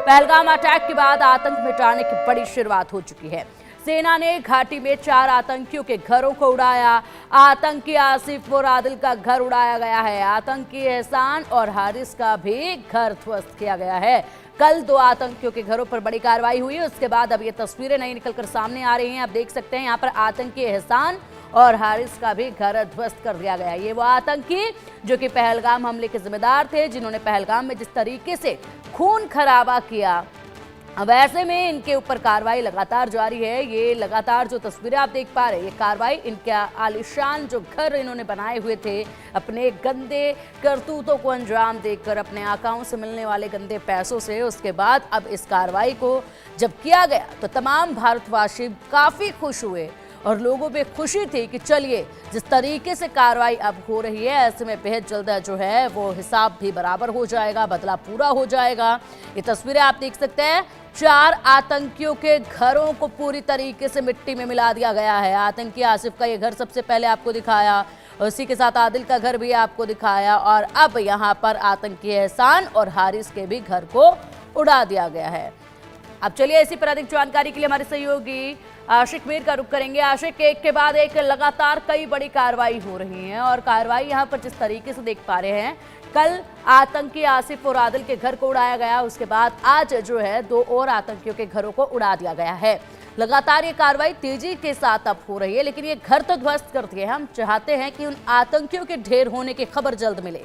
Pahalgam attack के बाद आतंक मिटाने की बड़ी शुरुआत हो चुकी है। सेना ने घाटी में 4 आतंकियों के घरों को उड़ाया। आतंकी आसिफ और आदिल का घर उड़ाया गया है। आतंकी एहसान और हारिस का भी घर ध्वस्त किया गया है। कल 2 आतंकियों के घरों पर बड़ी कार्रवाई हुई। उसके बाद अब ये तस्वीरें नहीं निकलकर सामने आ रही हैं। आप देख सकते हैं यहाँ पर आतंकी एहसान और हारिस का भी घर ध्वस्त कर दिया गया। ये वो आतंकी जो कि पहलगाम हमले के जिम्मेदार थे, जिन्होंने पहलगाम में जिस तरीके से खून खराबा किया, अब ऐसे में इनके ऊपर कार्रवाई लगातार जारी है। ये लगातार जो तस्वीरें आप देख पा रहे हैं, ये कार्रवाई इनके आलिशान जो घर इन्होंने बनाए हुए थे, अपने गंदे करतूतों को अंजाम देकर, अपने आकाओं से मिलने वाले गंदे पैसों से, उसके बाद अब इस कार्रवाई को जब किया गया तो तमाम भारतवासी काफ़ी खुश हुए और लोगों में खुशी थी कि चलिए जिस तरीके से कार्रवाई अब हो रही है, ऐसे में बेहद जल्द जो है वो हिसाब भी बराबर हो जाएगा, बदला पूरा हो जाएगा। ये तस्वीरें आप देख सकते हैं। 4 आतंकियों के घरों को पूरी तरीके से मिट्टी में मिला दिया गया है। आतंकी आसिफ का ये घर सबसे पहले आपको दिखाया, उसी के साथ आदिल का घर भी आपको दिखाया, और अब यहाँ पर आतंकी एहसान और हारिस के भी घर को उड़ा दिया गया है। अब चलिए इसी पर अधिक जानकारी के लिए हमारे सहयोगी आशिक मीर का रुख करेंगे। आशिक, एक के बाद एक लगातार कई बड़ी कार्रवाई हो रही है और कार्रवाई यहाँ पर जिस तरीके से देख पा रहे हैं, कल आतंकी आसिफ और आदिल के घर को उड़ाया गया, उसके बाद आज जो है 2 और आतंकियों के घरों को उड़ा दिया गया है। लगातार ये कार्रवाई तेजी के साथ अब हो रही है, लेकिन ये घर तो ध्वस्त कर दिए। हम चाहते हैं कि उन आतंकियों के ढेर होने की खबर जल्द मिले।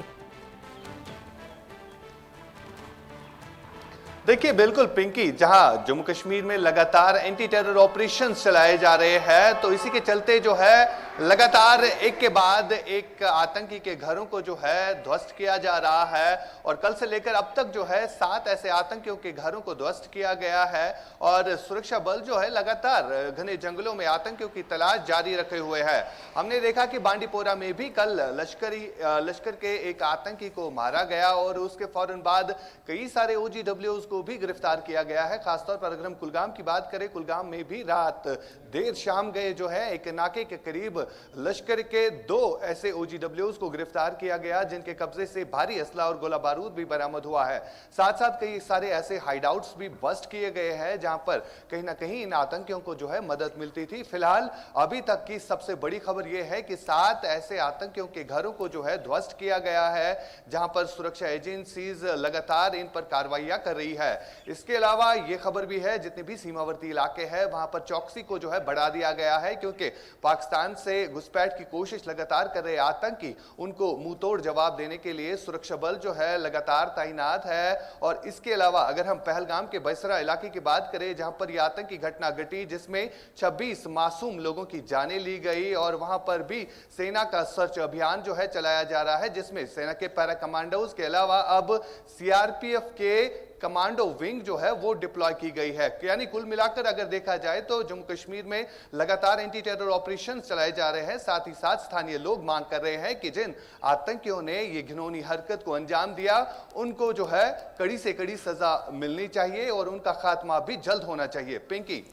देखिए बिल्कुल पिंकी, जहां जम्मू कश्मीर में लगातार एंटी टेरर ऑपरेशन चलाए जा रहे हैं, तो इसी के चलते जो है लगातार एक के बाद एक आतंकी के घरों को जो है ध्वस्त किया जा रहा है। और कल से लेकर अब तक जो है 7 ऐसे आतंकियों के घरों को ध्वस्त किया गया है और सुरक्षा बल जो है लगातार घने जंगलों में आतंकियों की तलाश जारी रखे हुए है। हमने देखा कि बांडीपोरा में भी कल लश्कर के एक आतंकी को मारा गया और उसके फौरन बाद कई सारे OGWs को भी गिरफ्तार किया गया है। खासतौर पर अगर हम कुलगाम की बात करें, कुलगाम में भी रात देर शाम गए जो है एक नाके के करीब लश्कर के 2 ऐसे OGWs को गिरफ्तार किया गया, जिनके कब्जे से भारी असला और गोला बारूद भी बरामद हुआ है। साथ साथ कई सारे ऐसे हाइडआउट्स भी बस्ट किए गए हैं, जहां पर कहीं ना कहीं इन आतंकियों को जो है मदद मिलती थी। फिलहाल अभी तक की सबसे बड़ी खबर यह है कि 7 ऐसे आतंकियों के घरों को जो है ध्वस्त किया गया है, जहां पर सुरक्षा एजेंसीज लगातार इन पर कार्रवाइयां कर रही है। इसके अलावा यह खबर भी है, जितने भी सीमावर्ती इलाके हैं वहां पर चौकसी को जो है बढ़ा दिया गया है, क्योंकि पाकिस्तान से घुसपैठ की कोशिश लगातार कर रहे आतंकी, उनको मुंह तोड़ जवाब देने के लिए सुरक्षा बल जो है लगातार तैनात है। और इसके अलावा अगर हम पहलगाम के बैसरा इलाके की बात करें, जहां पर यह आतंकी घटना घटी जिसमें 26 मासूम लोगों की जानें ली गई, और वहां पर भी सेना का सर्च अभियान जो है चलाया जा रहा है, जिसमें सेना के पैरा कमांडोज के अलावा अब CRPF के कमांडो विंग जो है वो डिप्लॉय की गई है। यानी कुल मिलाकर अगर देखा जाए तो जम्मू कश्मीर में लगातार एंटी टेरर ऑपरेशन चलाए जा रहे हैं। साथ ही साथ स्थानीय लोग मांग कर रहे हैं कि जिन आतंकियों ने ये घिनौनी हरकत को अंजाम दिया, उनको जो है कड़ी से कड़ी सजा मिलनी चाहिए और उनका खात्मा भी जल्द होना चाहिए। पिंकी।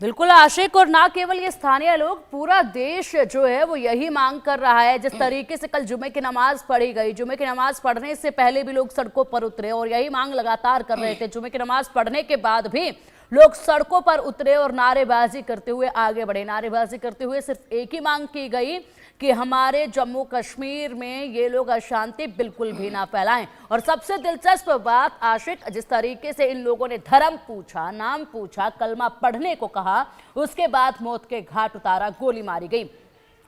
बिल्कुल आशिक, और ना केवल ये स्थानीय लोग, पूरा देश जो है वो यही मांग कर रहा है। जिस तरीके से कल जुमे की नमाज पढ़ी गई, जुमे की नमाज पढ़ने से पहले भी लोग सड़कों पर उतरे और यही मांग लगातार कर रहे थे। जुमे की नमाज पढ़ने के बाद भी लोग सड़कों पर उतरे और नारेबाजी करते हुए आगे बढ़े। नारेबाजी करते हुए सिर्फ एक ही मांग की गई कि हमारे जम्मू कश्मीर में ये लोग अशांति बिल्कुल भी ना फैलाएं। और सबसे दिलचस्प बात आशिक, जिस तरीके से इन लोगों ने धर्म पूछा, नाम पूछा, कलमा पढ़ने को कहा, उसके बाद मौत के घाट उतारा, गोली मारी गई।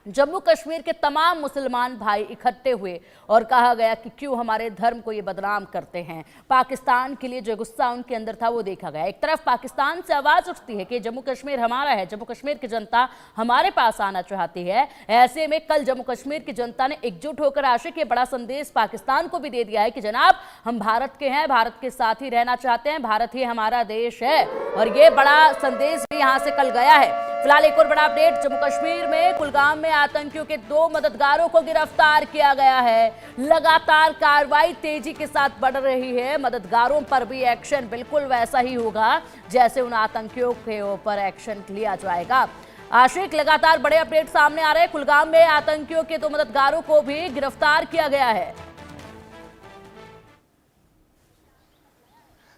जम्मू कश्मीर के तमाम मुसलमान भाई इकट्ठे हुए और कहा गया कि क्यों हमारे धर्म को ये बदनाम करते हैं। पाकिस्तान के लिए जो गुस्सा उनके अंदर था वो देखा गया। एक तरफ पाकिस्तान से आवाज उठती है कि जम्मू कश्मीर हमारा है, जम्मू कश्मीर की जनता हमारे पास आना चाहती है। ऐसे में कल जम्मू कश्मीर की जनता ने एकजुट होकर आशिक ये बड़ा संदेश पाकिस्तान को भी दे दिया है कि जनाब हम भारत के हैं, भारत के साथ ही रहना चाहते हैं, भारत ही हमारा देश है। और ये बड़ा संदेश भी यहाँ से कल गया है। फिलहाल एक और बड़ा अपडेट, जम्मू कश्मीर में कुलगाम में आतंकियों के 2 मददगारों को गिरफ्तार किया गया है। लगातार कार्रवाई तेजी के साथ बढ़ रही है। मददगारों पर भी एक्शन बिल्कुल वैसा ही होगा जैसे उन आतंकियों के ऊपर एक्शन लिया जाएगा। आशिक, लगातार बड़े अपडेट सामने आ रहे हैं। कुलगाम में आतंकियों के 2 मददगारों को भी गिरफ्तार किया गया है।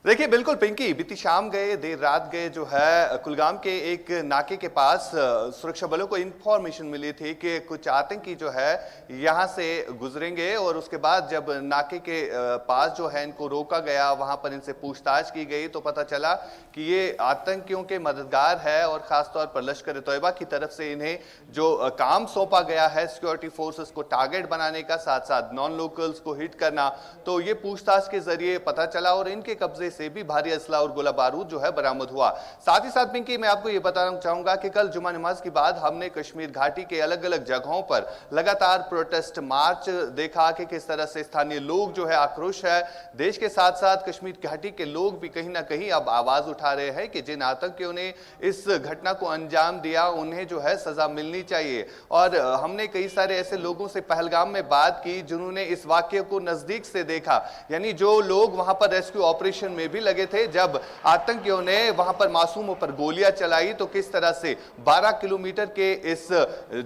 देखिए बिल्कुल पिंकी, बीती शाम गए, देर रात गए जो है कुलगाम के एक नाके के पास सुरक्षा बलों को इंफॉर्मेशन मिली थी कि कुछ आतंकी जो है यहां से गुजरेंगे और उसके बाद जब नाके के पास जो है इनको रोका गया, वहां पर इनसे पूछताछ की गई तो पता चला कि ये आतंकियों के मददगार है और खासतौर पर लश्कर तैयबा की तरफ से इन्हें जो काम सौंपा गया है सिक्योरिटी फोर्सेस को टारगेट बनाने का, साथ साथ नॉन लोकल्स को हिट करना, तो ये पूछताछ के जरिए पता चला और इनके कब्जे से भी भारी असला और गोला बारूद जो है बरामद हुआ। साथ ही साथ पिंकी, मैं आपको यह बताना चाहूंगा कि कल जुमा नमाज के बाद हमने कश्मीर घाटी के अलग अलग जगहों पर लगातार प्रोटेस्ट मार्च देखा कि किस तरह से स्थानीय लोग जो है आक्रोश है। देश के साथ साथ कश्मीर घाटी के लोग भी कहीं ना कहीं अब आवाज उठा रहे हैं कि जिन आतंकियों ने इस घटना को अंजाम दिया उन्हें जो है सजा मिलनी चाहिए। और हमने कई सारे ऐसे लोगों से पहलगाम में बात की जिन्होंने इस वाक्य को नजदीक से देखा, यानी जो लोग वहां पर रेस्क्यू ऑपरेशन में भी लगे थे जब आतंकियों ने वहां पर मासूमों पर गोलियां चलाई, तो किस तरह से 12 किलोमीटर के इस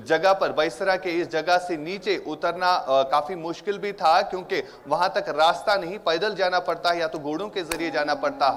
जगह पर, बैसरा के इस जगह से नीचे उतरना काफी मुश्किल भी था क्योंकि वहां तक रास्ता नहीं, पैदल जाना पड़ता या तो घोड़ों के जरिए जाना पड़ता।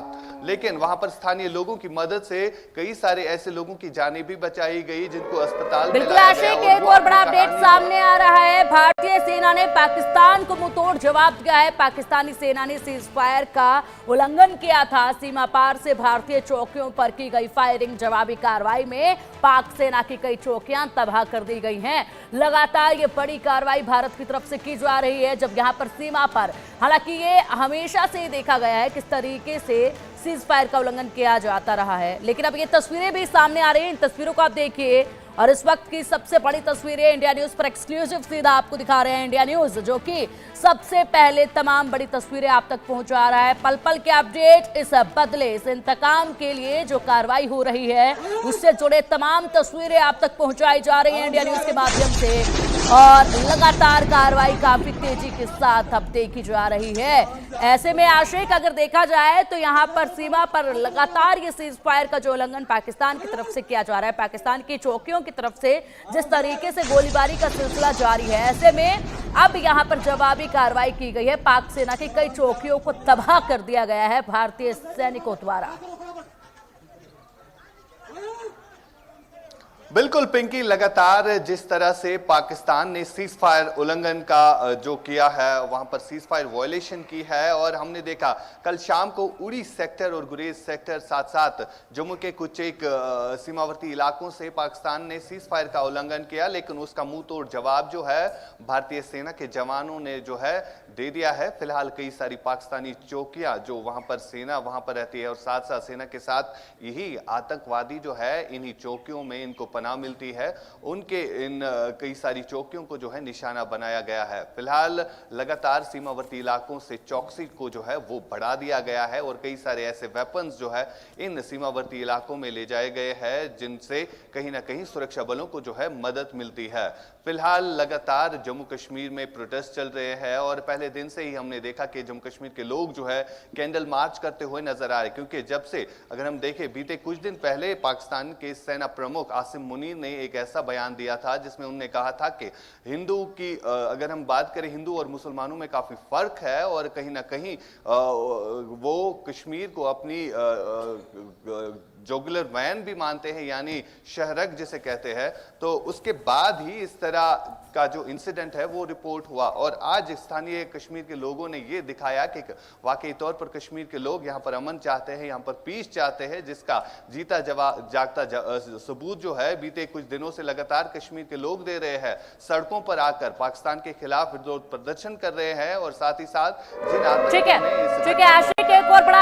लेकिन वहां पर स्थानीय लोगों की मदद से कई सारे ऐसे लोगों की जानें भी बचाई गई जिनको अस्पताल में बिल्कुल आशिक, एक और बड़ा अपडेट सामने आ रहा है। भारतीय सेना ने पाकिस्तान को मुंहतोड़ जवाब दिया है। पाकिस्तानी सेना ने सीज फायर का उल्लंघन किया था। सीमा पार से भारतीय चौकियों पर की गई फायरिंग, जवाबी कार्रवाई में पाक सेना की कई चौकियां तबाह कर दी गई हैं। लगातार ये बड़ी कार्रवाई भारत की तरफ से की जा रही है जब यहां पर सीमा पर, हालांकि ये हमेशा से देखा गया है किस तरीके से सीज फायर का उल्लंघन किया जाता रहा है, लेकिन अब ये तस्वीरें भी सामने आ रही हैं। इन तस्वीरों को आप देखिए और इस वक्त की सबसे बड़ी तस्वीरें इंडिया न्यूज पर एक्सक्लूसिव सीधा आपको दिखा रहे हैं। इंडिया न्यूज जो कि सबसे पहले तमाम बड़ी तस्वीरें आप तक पहुंचा रहा है। पल पल के अपडेट, इस बदले, इस इंतकाम के लिए जो कार्रवाई हो रही है उससे जुड़े तमाम तस्वीरें आप तक पहुंचाई जा रही हैं इंडिया न्यूज के माध्यम से। और लगातार कार्रवाई काफी तेजी के साथ अब देखी जा रही है। ऐसे में आशिक, अगर देखा जाए तो यहाँ पर सीमा पर लगातार ये सीज फायर का जो उल्लंघन पाकिस्तान की तरफ से किया जा रहा है, पाकिस्तान की चौकियों की तरफ से जिस तरीके से गोलीबारी का सिलसिला जारी है, ऐसे में अब यहाँ पर जवाबी कार्रवाई की गई है। पाक सेना की कई चौकियों को तबाह कर दिया गया है भारतीय सैनिकों द्वारा। बिल्कुल पिंकी, लगातार जिस तरह से पाकिस्तान ने सीज फायर उल्लंघन का जो किया है, वहां पर सीज फायर वायलेशन की है और हमने देखा कल शाम को उड़ी सेक्टर और गुरेज सेक्टर, साथ साथ जम्मू के कुछ एक सीमावर्ती इलाकों से पाकिस्तान ने सीज फायर का उल्लंघन किया, लेकिन उसका मुंह तोड़ जवाब जो है भारतीय सेना के जवानों ने जो है दे दिया है। फिलहाल कई सारी पाकिस्तानी चौकियां जो वहां पर सेना वहां पर रहती है और साथ साथ सेना के साथ यही आतंकवादी जो है इन्हीं चौकियों में इनको पनाह मिलती है, उनके इन कई सारी चौकियों को जो है निशाना बनाया गया है। फिलहाल लगातार सीमावर्ती इलाकों से चौकसी को जो है वो बढ़ा दिया गया है और कई सारे ऐसे वेपन्स जो है इन सीमावर्ती इलाकों में ले जाए गए हैं जिनसे कहीं ना कहीं सुरक्षा बलों को जो है मदद मिलती है। फिलहाल लगातार जम्मू कश्मीर में प्रोटेस्ट चल रहे हैं और पहले दिन से ही हमने देखा कि जम्मू कश्मीर के लोग जो है कैंडल मार्च करते हुए नजर आ रहे, क्योंकि जब से अगर हम देखें बीते कुछ दिन पहले पाकिस्तान के सेना प्रमुख आसिम मुनीर ने एक ऐसा बयान दिया था जिसमें उन्होंने कहा था कि हिंदू की अगर हम बात करें, हिंदू और मुसलमानों में काफी फर्क है और कहीं ना कहीं वो कश्मीर को अपनी जुगुलर वैन भी मानते हैं, यानी शहरक जिसे कहते हैं। तो उसके बाद ही इस तरह का जो इंसिडेंट है वो रिपोर्ट हुआ और आज स्थानीय कश्मीर के लोगों ने ये दिखाया कि वाकई तौर पर कश्मीर के लोग यहाँ पर अमन चाहते हैं, यहाँ पर पीस चाहते हैं, जिसका जीता जागता सबूत जो है बीते कुछ दिनों से लगातार कश्मीर के लोग दे रहे हैं। सड़कों पर आकर पाकिस्तान के खिलाफ विरोध प्रदर्शन कर रहे हैं और साथ ही साथ जिन ठीक है आशिक, एक और बड़ा